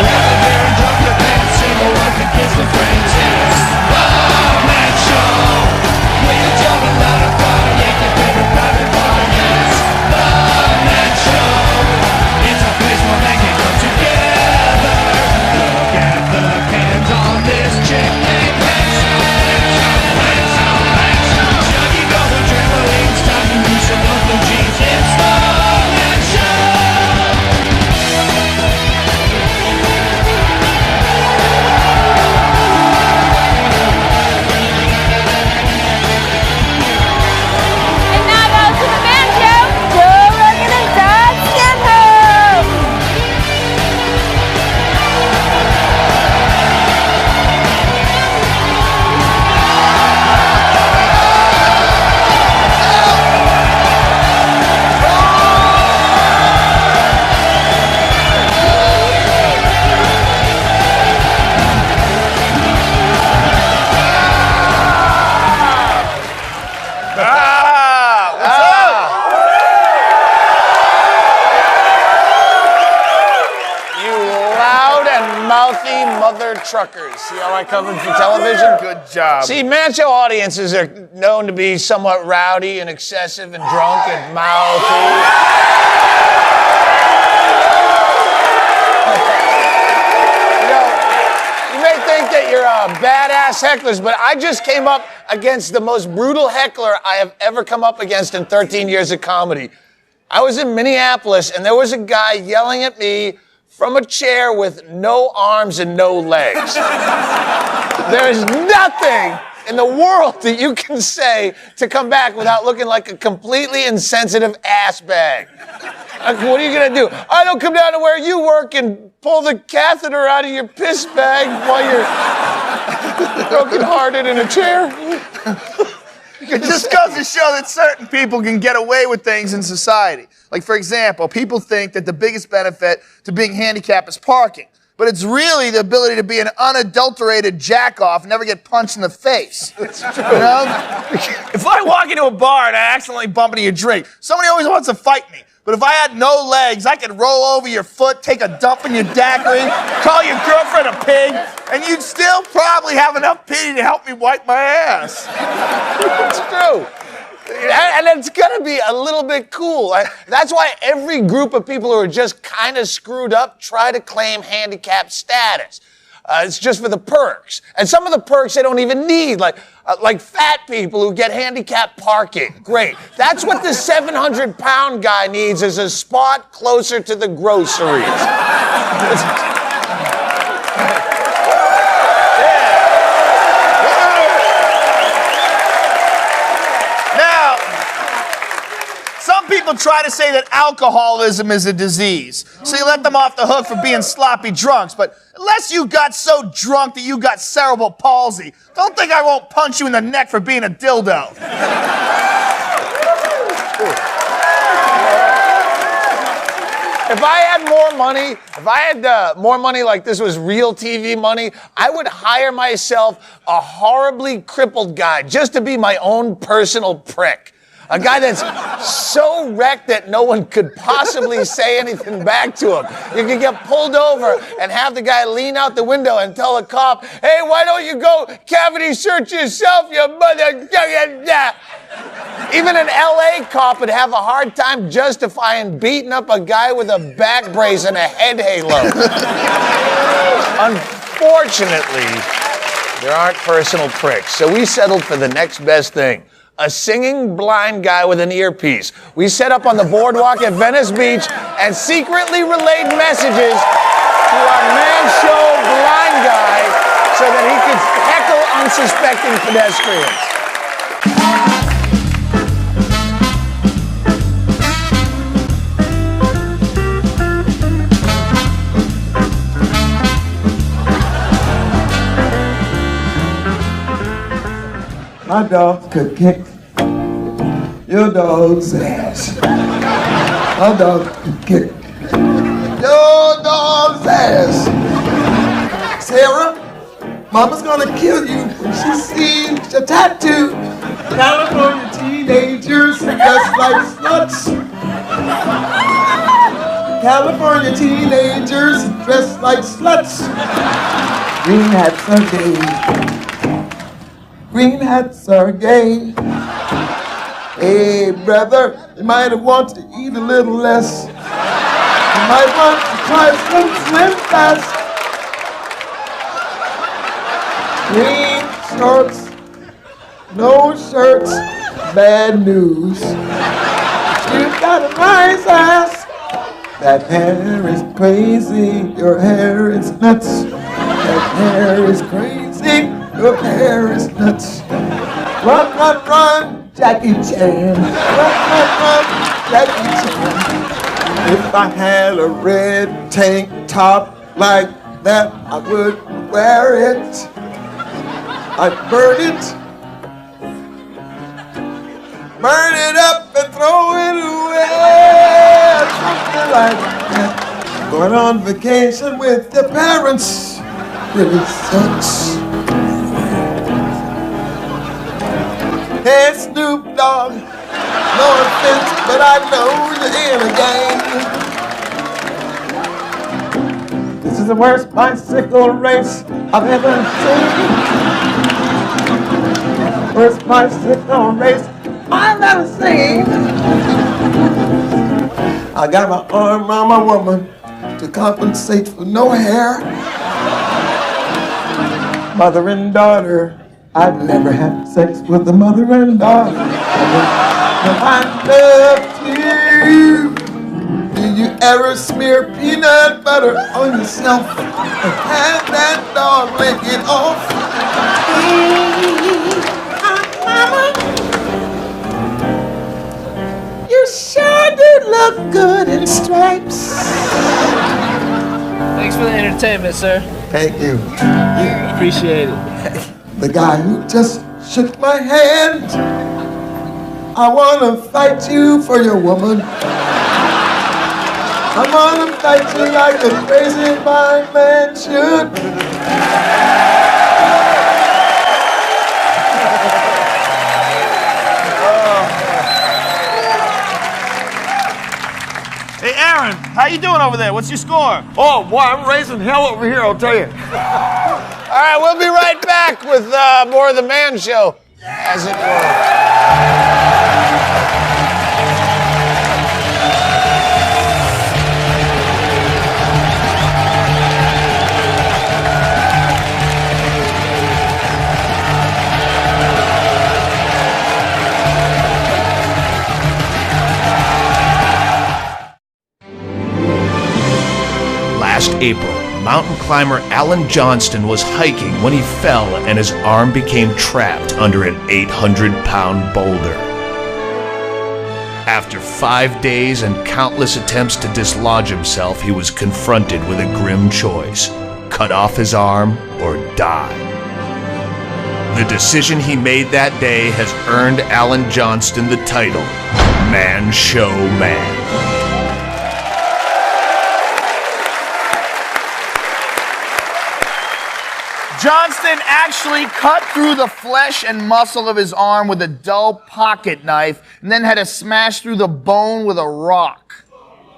Whenever they're drunk, the band sing or work against the friends. It's the Man Show. When you jump a lot of fun, make your favorite private bar. It's the Man Show. It's a place where men can come together. Look at the hands on this chick named Man Show. Man Show, Man Show. Snuggy goes on trampolines, time to loosen up the jeans. It's the Man Show. And now goes to the Man Show. Joe Rogan and Todd Stanhope. You loud and mouthy mother truckers. See how I covered for television? Good job. See, Man Show audiences are known to be somewhat rowdy and excessive and drunk and mouthy. You may think that you're badass hecklers, but I just came up against the most brutal heckler I have ever come up against in 13 years of comedy. I was in Minneapolis, and there was a guy yelling at me from a chair with no arms and no legs. There is nothing in the world that you can say to come back without looking like a completely insensitive ass bag. What are you gonna do? I don't come down to where you work and pull the catheter out of your piss bag while you're brokenhearted in a chair. It just goes to show that certain people can get away with things in society. Like, for example, people think that the biggest benefit to being handicapped is parking. But it's really the ability to be an unadulterated jack-off and never get punched in the face. It's true. You know? If I walk into a bar and I accidentally bump into your drink, somebody always wants to fight me. But if I had no legs, I could roll over your foot, take a dump in your daiquiri, call your girlfriend a pig, and you'd still probably have enough pity to help me wipe my ass. It's true. And it's gonna be a little bit cool. That's why every group of people who are just kind of screwed up try to claim handicap status. It's just for the perks. And some of the perks they don't even need, like fat people who get handicapped parking. Great. That's what the 700-pound guy needs, is a spot closer to the groceries. People try to say that alcoholism is a disease, so you let them off the hook for being sloppy drunks. But unless you got so drunk that you got cerebral palsy, don't think I won't punch you in the neck for being a dildo. If I had more money like this was real TV money, I would hire myself a horribly crippled guy just to be my own personal prick. A guy that's so wrecked that no one could possibly say anything back to him. You could get pulled over and have the guy lean out the window and tell a cop, "Hey, why don't you go cavity search yourself, you mother..." Even an LA cop would have a hard time justifying beating up a guy with a back brace and a head halo. Unfortunately, there aren't personal pricks, so we settled for the next best thing. A singing blind guy with an earpiece. We set up on the boardwalk at Venice Beach and secretly relayed messages to our Man Show blind guy so that he could heckle unsuspecting pedestrians. My dog could kick your dog's ass. My dog could kick your dog's ass. Sarah, Mama's gonna kill you when she sees your tattoo. California teenagers just like sluts. California teenagers dressed like sluts. Green hats are gay. Green hats are gay. Hey, brother, you might have wanted to eat a little less. You might want to try some Slim Fast. Green shorts, no shirts, bad news. You've got a nice ass. That hair is crazy, your hair is nuts. That hair is crazy, your hair is nuts. Run, run, run, Jackie Chan. Run, run, run, Jackie Chan. If I had a red tank top like that, I would wear it. I'd burn it up and throw it away. Something like that. Going on vacation with your parents really sucks. Hey, Snoop Dogg, no offense, but I know you're in a gang. This is the worst bicycle race I've ever seen. Worst bicycle race I've ever seen. I got my arm around my woman to compensate for no hair. Mother and daughter, I'd never have sex with a mother and daughter. I love you. Do you ever smear peanut butter on yourself and have that dog lick it off? Mama, you sure do look good in stripes. Thanks for the entertainment, sir. Thank you. Appreciate it. The guy who just shook my hand. I wanna fight you for your woman. I wanna fight you like a crazy blind man should. Hey, Aaron, how you doing over there? What's your score? Oh boy, I'm raising hell over here, I'll tell you. All right, we'll be right back with more of the Man Show, as it were. Last April, mountain climber Alan Johnston was hiking when he fell and his arm became trapped under an 800-pound boulder. After 5 days and countless attempts to dislodge himself, he was confronted with a grim choice: cut off his arm or die. The decision he made that day has earned Alan Johnston the title Man Show Man. Johnston actually cut through the flesh and muscle of his arm with a dull pocket knife and then had to smash through the bone with a rock.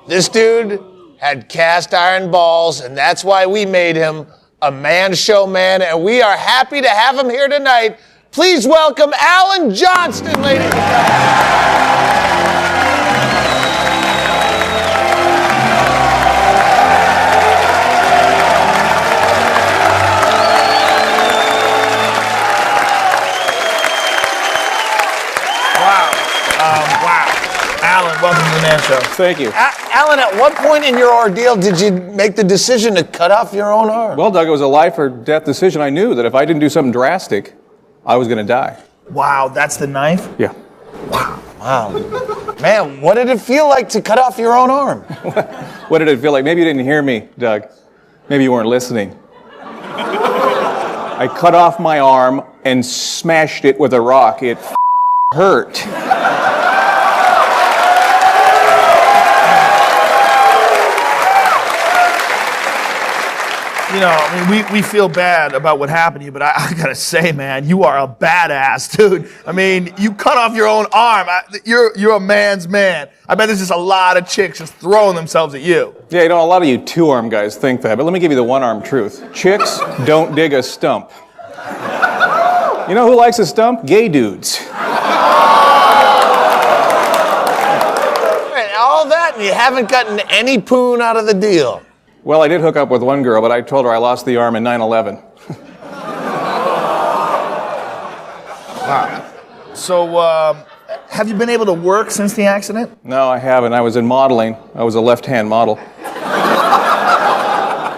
This dude had cast iron balls, and that's why we made him a Man Show Man, and we are happy to have him here tonight. Please welcome Alan Johnston, ladies and gentlemen. Alan, welcome to the Man Show. Thank you. Alan, at what point in your ordeal did you make the decision to cut off your own arm? Well, Doug, it was a life or death decision. I knew that if I didn't do something drastic, I was going to die. Wow, that's the knife? Yeah. Wow. Man, what did it feel like to cut off your own arm? What did it feel like? Maybe you didn't hear me, Doug. Maybe you weren't listening. I cut off my arm and smashed it with a rock. It hurt. You I mean, we feel bad about what happened to you, but I gotta say, man, you are a badass, dude. I mean, you cut off your own arm. You're a man's man. I bet there's just a lot of chicks just throwing themselves at you. Yeah, a lot of you two-arm guys think that, but let me give you the one-arm truth. Chicks don't dig a stump. You know who likes a stump? Gay dudes. All that, and you haven't gotten any poon out of the deal. Well, I did hook up with one girl, but I told her I lost the arm in 9/11. Wow. So, have you been able to work since the accident? No, I haven't. I was in modeling. I was a left-hand model.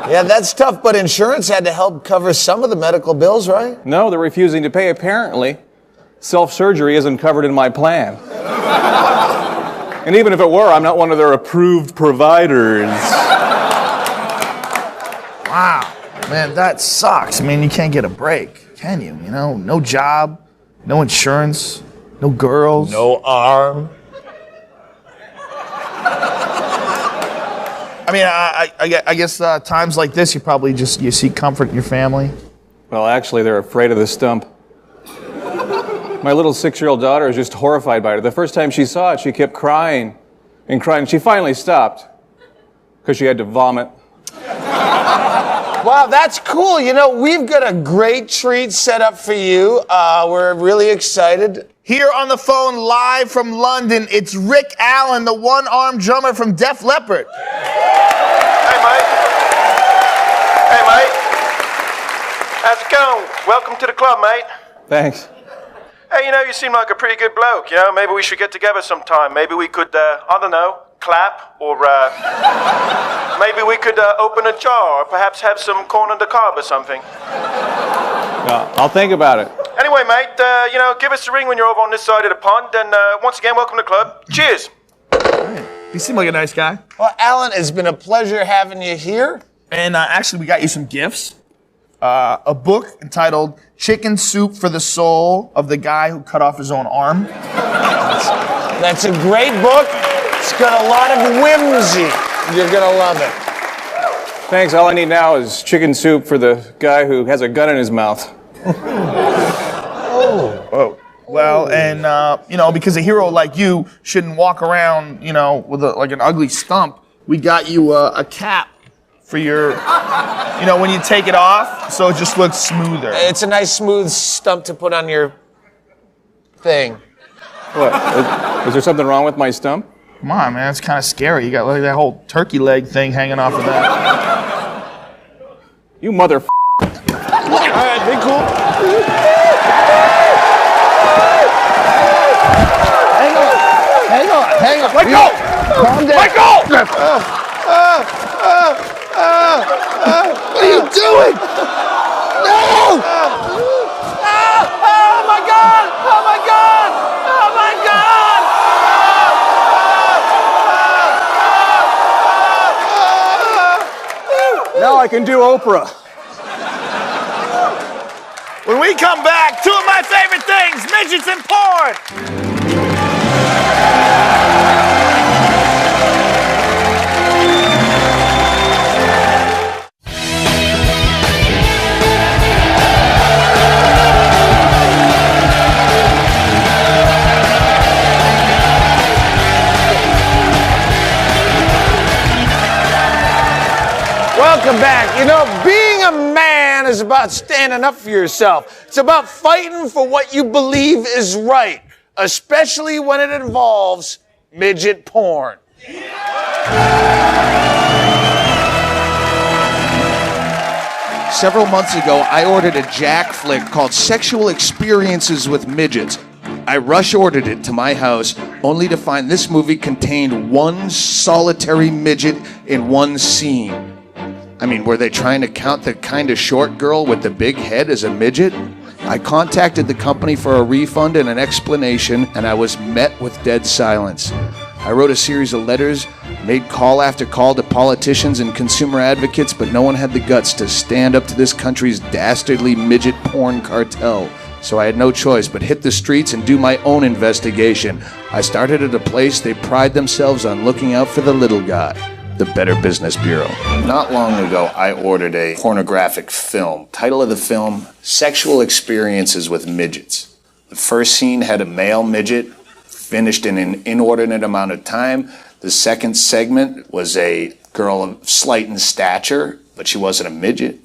Yeah, that's tough, but insurance had to help cover some of the medical bills, right? No, they're refusing to pay, apparently. Self-surgery isn't covered in my plan. And even if it were, I'm not one of their approved providers. Wow. Man, that sucks. I mean, you can't get a break, can you? You know, no job, no insurance, no girls. No arm. I mean, I guess times like this, you seek comfort in your family. Well, actually, they're afraid of the stump. My little 6-year-old daughter is just horrified by it. The first time she saw it, she kept crying and crying. She finally stopped because she had to vomit. Wow, that's cool. You know, we've got a great treat set up for you. We're really excited. Here on the phone, live from London, it's Rick Allen, the one-armed drummer from Def Leppard. Hey, mate. Hey, mate. How's it going? Welcome to the club, mate. Thanks. Hey, you seem like a pretty good bloke. Maybe we should get together sometime. Maybe we could, I don't know, clap, or maybe we could open a jar, or perhaps have some corn on the cob or something. I'll think about it. Anyway, mate, give us a ring when you're over on this side of the pond, and once again, welcome to the club. Cheers. You seem like a nice guy. Well, Alan, it's been a pleasure having you here. And actually, we got you some gifts. A book entitled Chicken Soup for the Soul of the Guy Who Cut Off His Own Arm. That's a great book. It's got a lot of whimsy. You're going to love it. Thanks. All I need now is chicken soup for the guy who has a gun in his mouth. Oh. Well, and, because a hero like you shouldn't walk around, with like an ugly stump, we got you a cap for your, when you take it off, so it just looks smoother. It's a nice smooth stump to put on your thing. What? Is there something wrong with my stump? Come on, man, it's kind of scary. You got like that whole turkey leg thing hanging off of that. You mother. All right, be cool. Hang on. Let go! Calm down. Let go! What are you doing? No! Oh my God! Oh my God! Oh my God! Now I can do Oprah. When we come back, two of my favorite things, midgets and porn! Welcome back. Being a man is about standing up for yourself. It's about fighting for what you believe is right, especially when it involves midget porn. Several months ago, I ordered a Jack flick called Sexual Experiences with Midgets. I rush ordered it to my house, only to find this movie contained one solitary midget in one scene. I mean, were they trying to count the kind of short girl with the big head as a midget? I contacted the company for a refund and an explanation, and I was met with dead silence. I wrote a series of letters, made call after call to politicians and consumer advocates, but no one had the guts to stand up to this country's dastardly midget porn cartel. So I had no choice but hit the streets and do my own investigation. I started at a place they pride themselves on looking out for the little guy. the Better Business Bureau. Not long ago, I ordered a pornographic film. Title of the film, Sexual Experiences with Midgets. The first scene had a male midget, finished in an inordinate amount of time. The second segment was a girl of slight in stature, but she wasn't a midget.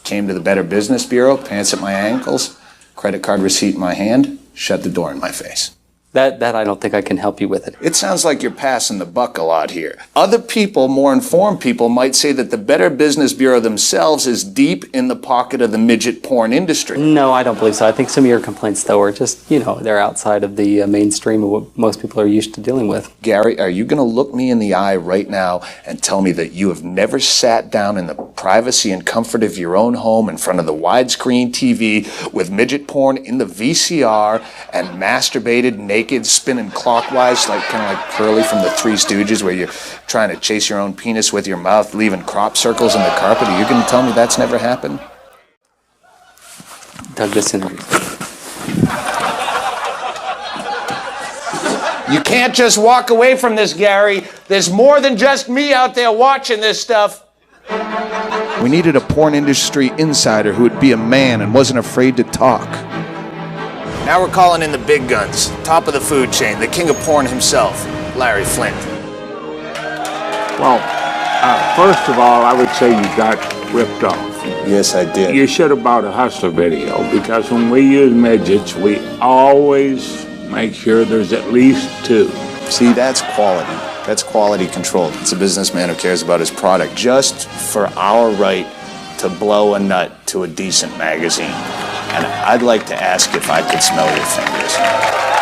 Came to the Better Business Bureau, pants at my ankles, credit card receipt in my hand, shut the door in my face. That I don't think I can help you with it. It sounds like you're passing the buck a lot here. Other people, more informed people, might say that the Better Business Bureau themselves is deep in the pocket of the midget porn industry. No, I don't believe so. I think some of your complaints, though, are just, they're outside of the mainstream of what most people are used to dealing with. Gary, are you going to look me in the eye right now and tell me that you have never sat down in the privacy and comfort of your own home in front of the widescreen TV with midget porn in the VCR and masturbated naked, spinning clockwise, kind of like Curly from the Three Stooges, where you're trying to chase your own penis with your mouth, leaving crop circles in the carpet? Are you going to tell me that's never happened? Doug, this interview. You can't just walk away from this, Gary. There's more than just me out there watching this stuff. We needed a porn industry insider who would be a man and wasn't afraid to talk. Now we're calling in the big guns, top of the food chain, the king of porn himself, Larry Flint. Well, first of all, I would say you got ripped off. Yes, I did. You should have bought a Hustler video, because when we use midgets, we always make sure there's at least 2. See, that's quality. That's quality control. It's a businessman who cares about his product just for our right to blow a nut to a decent magazine. And I'd like to ask if I could smell your fingers.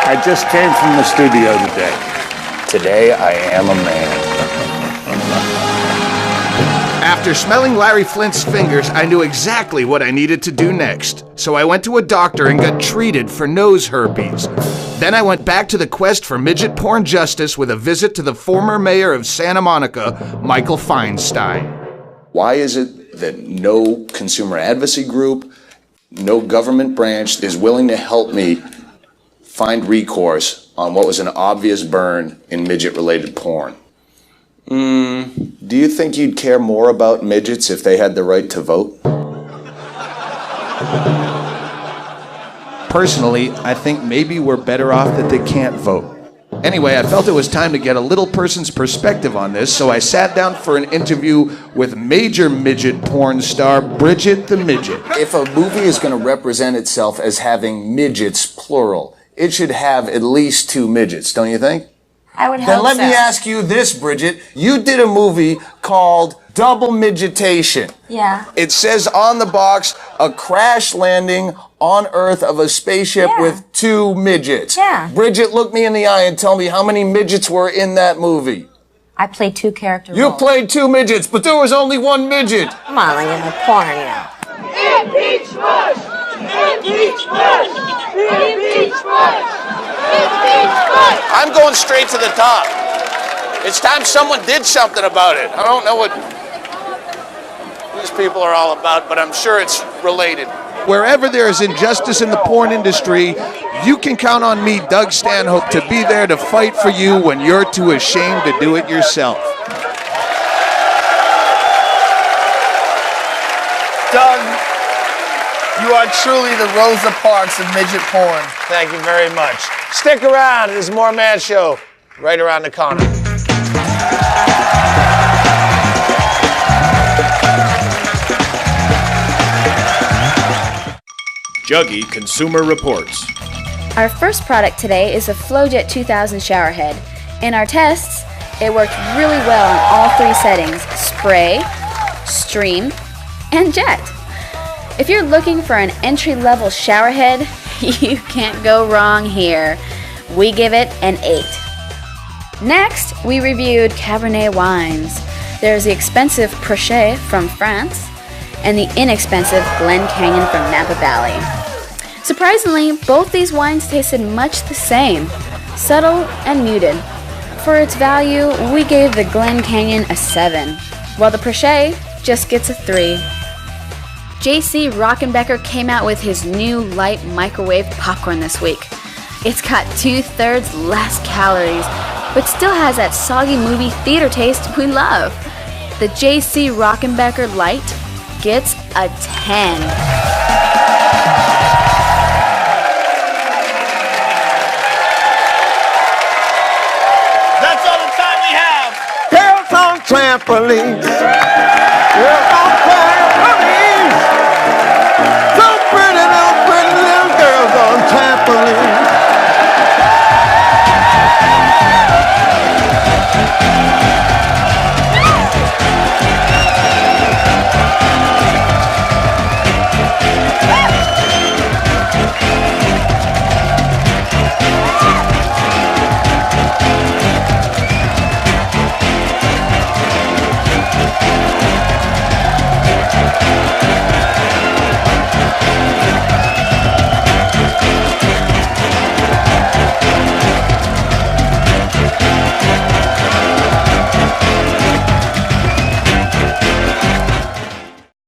I just came from the studio today. Today, I am a man. After smelling Larry Flint's fingers, I knew exactly what I needed to do next. So I went to a doctor and got treated for nose herpes. Then I went back to the quest for midget porn justice with a visit to the former mayor of Santa Monica, Michael Feinstein. Why is it that no consumer advocacy group, no government branch is willing to help me find recourse on what was an obvious burn in midget-related porn? Do you think you'd care more about midgets if they had the right to vote? Personally, I think maybe we're better off that they can't vote. Anyway, I felt it was time to get a little person's perspective on this, so I sat down for an interview with major midget porn star Bridget the Midget. If a movie is going to represent itself as having midgets, plural, it should have at least 2 midgets, don't you think? I would hope Then let so. me ask you this, Bridget. You did a movie called Double Midgetation. Yeah. It says on the box, a crash landing on Earth of a spaceship with 2 midgets. Yeah. Bridget, look me in the eye and tell me how many midgets were in that movie. I played 2 character You roles. played 2 midgets, but there was only 1 midget. Come on, like in the porn, Impeachment! Impeachment! Impeachment! Impeachment! I'm going straight to the top. It's time someone did something about it. I don't know what these people are all about, but I'm sure it's related. Wherever there is injustice in the porn industry, you can count on me, Doug Stanhope, to be there to fight for you when you're too ashamed to do it yourself. Doug, you are truly the Rosa Parks of midget porn. Thank you very much. Stick around. There's more Man Show right around the corner. Juggy Consumer Reports. Our first product today is a FlowJet 2000 shower head. In our tests, it worked really well in all 3 settings: spray, stream, and jet. If you're looking for an entry-level shower head, you can't go wrong here. We give it an 8. Next, we reviewed Cabernet wines. There's the expensive Prochet from France and the inexpensive Glen Canyon from Napa Valley. Surprisingly, both these wines tasted much the same, subtle and muted. For its value, we gave the Glen Canyon a 7, while the Prochet just gets a 3. JC Rockenbecker came out with his new light microwave popcorn this week. It's got 2/3 less calories but still has that soggy movie theater taste we love. The J.C. Rockenbecker Light gets a 10. That's all the time we have. Girls on trampolines.